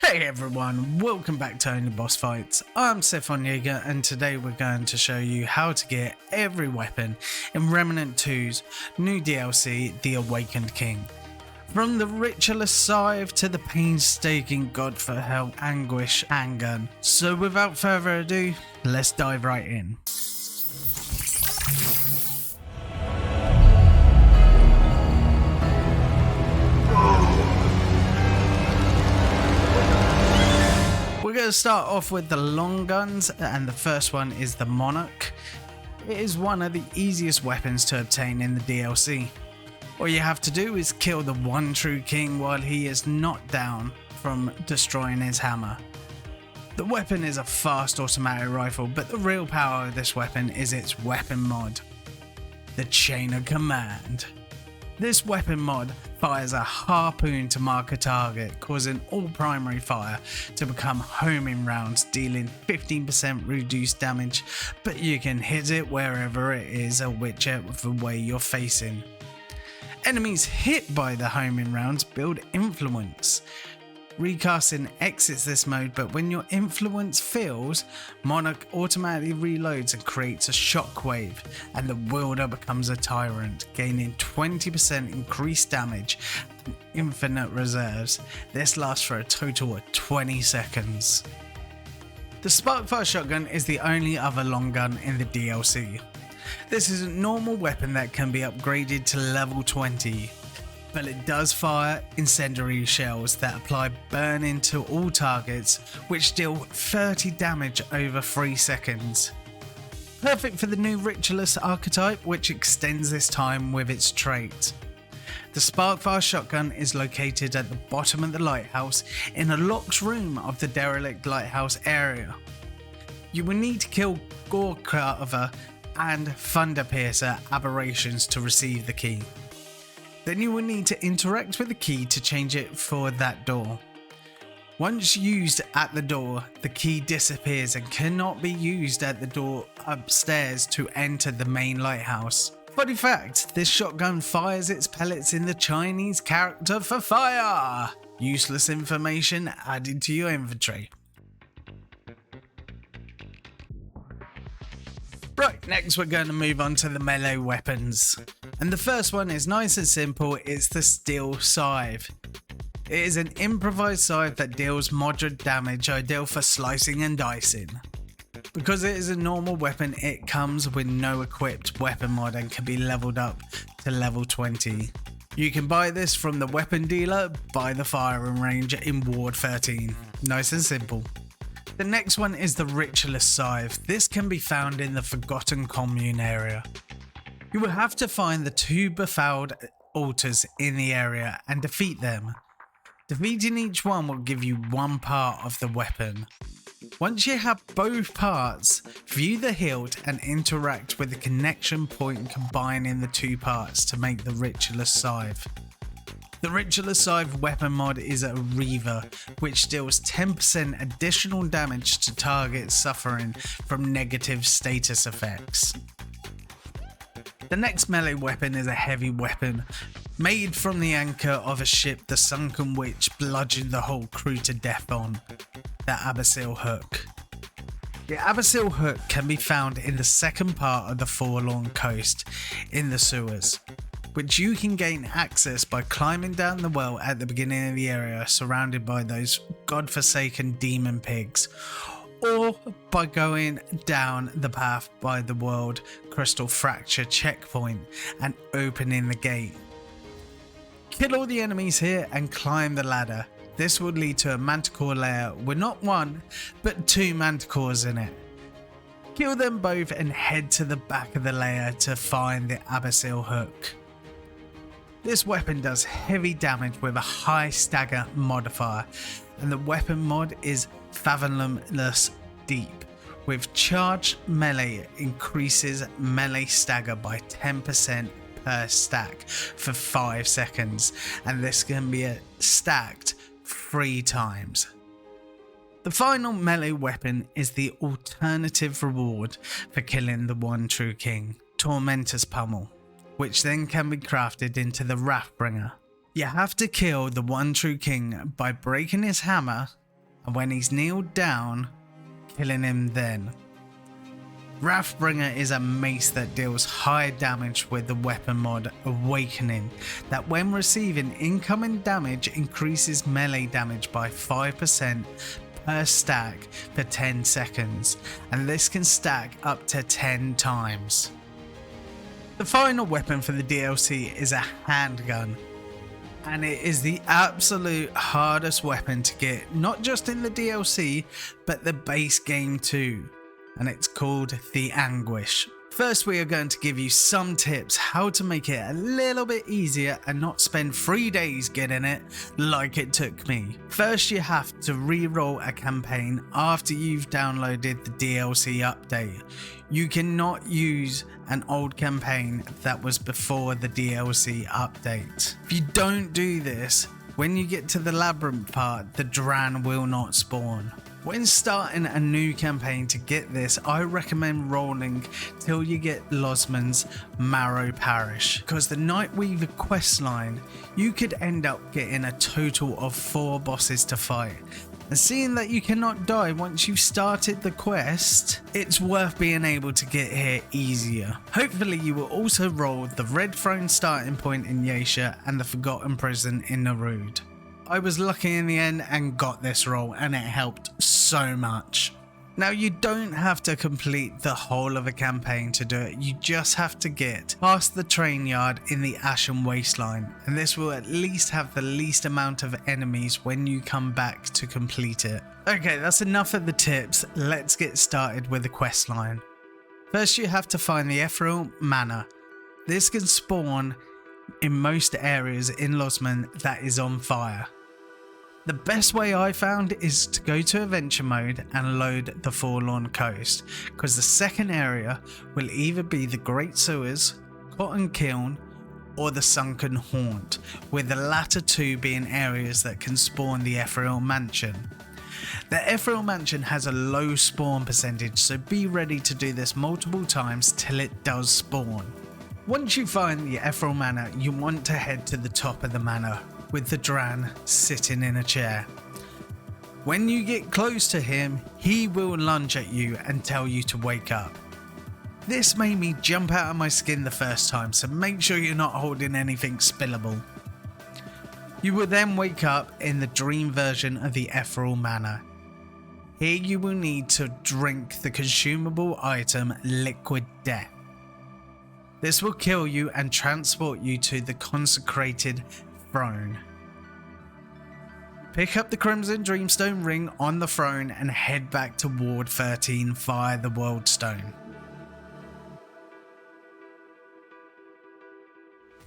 Hey everyone, welcome back to Only Boss Fights. I'm Stefan Jaeger and today we're going to show you how to get every weapon in Remnant 2's new DLC, The Awakened King. From the Ritualist Scythe to the painstaking God for Help Anguish Hand Gun. So without further ado, let's dive right in. We're going to start off with the long guns, and the first one is the Monarch. It is one of the easiest weapons to obtain in the DLC. All you have to do is kill the one true king while he is knocked down from destroying his hammer. The weapon is a fast automatic rifle, but the real power of this weapon is its weapon mod, the Chain of Command. This weapon mod fires a harpoon to mark a target, causing all primary fire to become homing rounds, dealing 15% reduced damage, but you can hit it wherever it is or whichever way you're facing. Enemies hit by the homing rounds build influence. Recasting exits this mode, but when your influence fills, Monarch automatically reloads and creates a shockwave, and the wielder becomes a tyrant, gaining 20% increased damage and infinite reserves. This lasts for a total of 20 seconds. The Sparkfire Shotgun is the only other long gun in the DLC. This is a normal weapon that can be upgraded to level 20. But it does fire incendiary shells that apply burning to all targets, which deal 30 damage over 3 seconds. Perfect for the new Ritualist archetype, which extends this time with its trait. The Sparkfire Shotgun is located at the bottom of the lighthouse in a locked room of the derelict lighthouse area. You will need to kill Gore Carver and Thunder Piercer aberrations to receive the key. Then you will need to interact with the key to change it for that door. Once used at the door, the key disappears and cannot be used at the door upstairs to enter the main lighthouse. Funny fact, this shotgun fires its pellets in the Chinese character for fire. Useless information added to your inventory. Right, next we're going to move on to the melee weapons. And the first one is nice and simple, it's the Steel Scythe. It is an improvised scythe that deals moderate damage, ideal for slicing and dicing. Because it is a normal weapon, it comes with no equipped weapon mod and can be leveled up to level 20. You can buy this from the weapon dealer by the firing range in Ward 13. Nice and simple. The next one is the Ritualist Scythe. This can be found in the Forgotten Commune area. You will have to find the 2 befouled altars in the area and defeat them. Defeating each one will give you one part of the weapon. Once you have both parts, view the hilt and interact with the connection point combining the 2 parts to make the Ritualist Scythe. The Ritualist Scythe weapon mod is a Reaver, which deals 10% additional damage to targets suffering from negative status effects. The next melee weapon is a heavy weapon, made from the anchor of a ship the Sunken Witch bludgeoned the whole crew to death on, the Abyssil Hook. The Abyssil Hook can be found in the second part of the Forlorn Coast, in the sewers, which you can gain access by climbing down the well at the beginning of the area surrounded by those godforsaken demon pigs, or by going down the path by the World Crystal Fracture checkpoint and opening the gate. Kill all the enemies here and climb the ladder. This will lead to a manticore lair with not 1 but 2 manticores in it. Kill them both and head to the back of the lair to find the Abyssil Hook. This weapon does heavy damage with a high stagger modifier, and the weapon mod is Fathomless Deep. With charged melee increases melee stagger by 10% per stack for 5 seconds, and this can be stacked 3 times. The final melee weapon is the alternative reward for killing the one true king, Tormentor's Pummel, which then can be crafted into the WraithBringer. You have to kill the one true king by breaking his hammer, and when he's kneeled down, killing him then. WraithBringer is a mace that deals high damage with the weapon mod Awakening, that when receiving incoming damage increases melee damage by 5% per stack for 10 seconds, and this can stack up to 10 times. The final weapon for the DLC is a handgun, and it is the absolute hardest weapon to get, not just in the DLC, but the base game too, and it's called the Anguish. First, we are going to give you some tips how to make it a little bit easier and not spend 3 days getting it like it took me. First, you have to re-roll a campaign after you've downloaded the DLC update. You cannot use an old campaign that was before the DLC update. If you don't do this, when you get to the labyrinth part, the Dran will not spawn. When starting a new campaign, to get this, I recommend rolling till you get Losman's Marrow Parish, because the Nightweaver questline, you could end up getting a total of 4 bosses to fight. And seeing that you cannot die once you've started the quest, it's worth being able to get here easier. Hopefully you will also roll the Red Throne starting point in Yasha and the Forgotten Prison in Narud. I was lucky in the end and got this roll, and it helped so much. Now, you don't have to complete the whole of a campaign to do it, you just have to get past the train yard in the Ashen Wasteland, and this will at least have the least amount of enemies when you come back to complete it. Okay, that's enough of the tips, let's get started with the quest line. First, you have to find the Ethereal Manor. This can spawn in most areas in Losman that is on fire. The best way I found is to go to adventure mode and load the Forlorn Coast, because the second area will either be the Great Sewers, Cotton Kiln, or the Sunken Haunt, with the latter two being areas that can spawn the Ethereal Mansion. The Ethereal Mansion has a low spawn percentage, so be ready to do this multiple times till it does spawn. Once you find the Ethereal Manor, you want to head to the top of the manor, with the Dran sitting in a chair. When you get close to him, he will lunge at you and tell you to wake up. This made me jump out of my skin the first time, so make sure you're not holding anything spillable. You will then wake up in the dream version of the Ethereal Manor. Here you will need to drink the consumable item Liquid Death. This will kill you and transport you to the consecrated throne. Pick up the Crimson Dreamstone ring on the throne and head back to Ward 13 via the World Stone.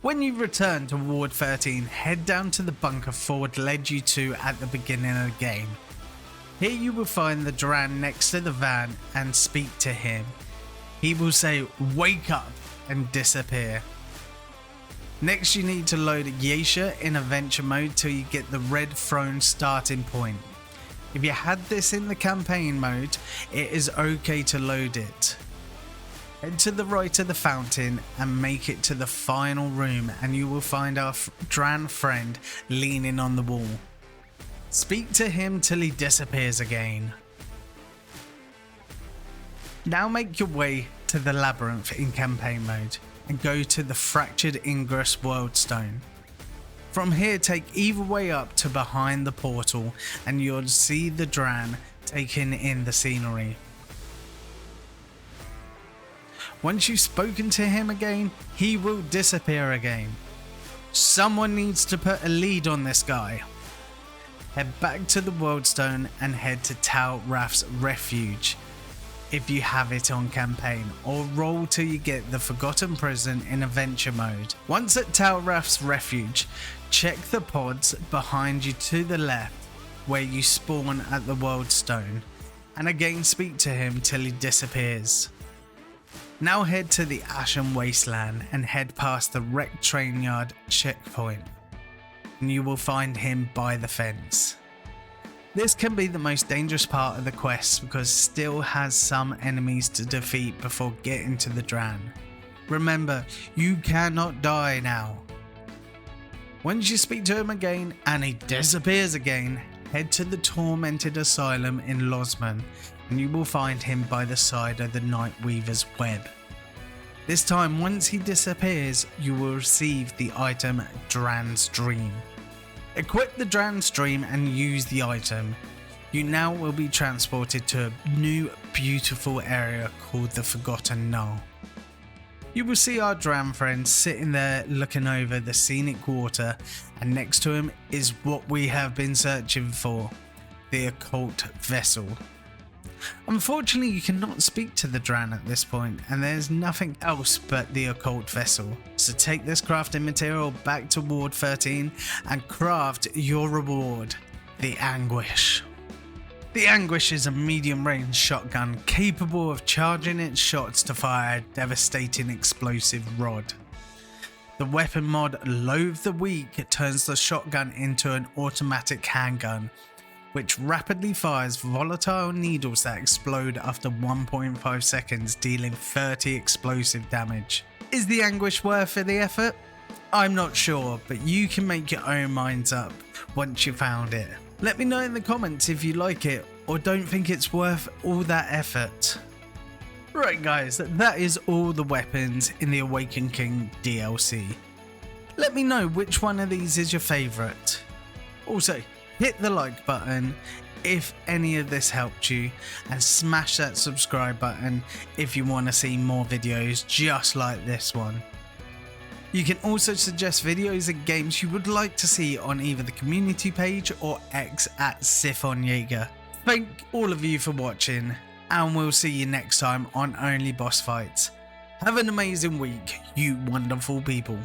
When you return to Ward 13, head down to the bunker Ford led you to at the beginning of the game. Here you will find the Dran next to the van and speak to him. He will say, "Wake up," and disappear. Next, you need to load Yasha in adventure mode till you get the Red Throne starting point. If you had this in the campaign mode, it is okay to load it. Head to the right of the fountain and make it to the final room, and you will find our Dran friend leaning on the wall. Speak to him till he disappears again. Now make your way to the labyrinth in campaign mode and go to the Fractured Ingress World Stone. From here, take either way up to behind the portal and you'll see the Dran taking in the scenery. Once you've spoken to him again, he will disappear again. Someone needs to put a lead on this guy. Head back to the World Stone and head to Tal Raf's Refuge, if you have it on campaign, or roll till you get the Forgotten Prison in adventure mode. Once at Tal Raf's Refuge, check the pods behind you to the left where you spawn at the World Stone, and again speak to him till he disappears. Now head to the Ashen Wasteland and head past the wrecked train yard checkpoint, and you will find him by the fence. This can be the most dangerous part of the quest because it still has some enemies to defeat before getting to the Dran. Remember, you cannot die now. Once you speak to him again and he disappears again, head to the Tormented Asylum in Losman and you will find him by the side of the Nightweaver's web. This time, once he disappears, you will receive the item Dran's Dream. Equip the Dran's Dream and use the item. You now will be transported to a new beautiful area called the Forgotten Knoll. You will see our Dran friend sitting there looking over the scenic water, and next to him is what we have been searching for, the occult vessel. Unfortunately, you cannot speak to the Dran at this point, and there's nothing else but the occult vessel. So take this crafting material back to Ward 13 and craft your reward, the Anguish. The Anguish is a medium-range shotgun capable of charging its shots to fire a devastating explosive rod. The weapon mod Loathe the Weak turns the shotgun into an automatic handgun, which rapidly fires volatile needles that explode after 1.5 seconds, dealing 30 explosive damage. Is the Anguish worth the effort? I'm not sure, but you can make your own minds up once you found it. Let me know in the comments if you like it or don't think it's worth all that effort. Right guys, that is all the weapons in the Awakened King DLC. Let me know which one of these is your favourite. Also, hit the like button if any of this helped you, and smash that subscribe button if you want to see more videos just like this one. You can also suggest videos and games you would like to see on either the community page or X at SiphonJaeger. Thank all of you for watching, and we'll see you next time on Only Boss Fights. Have an amazing week, you wonderful people.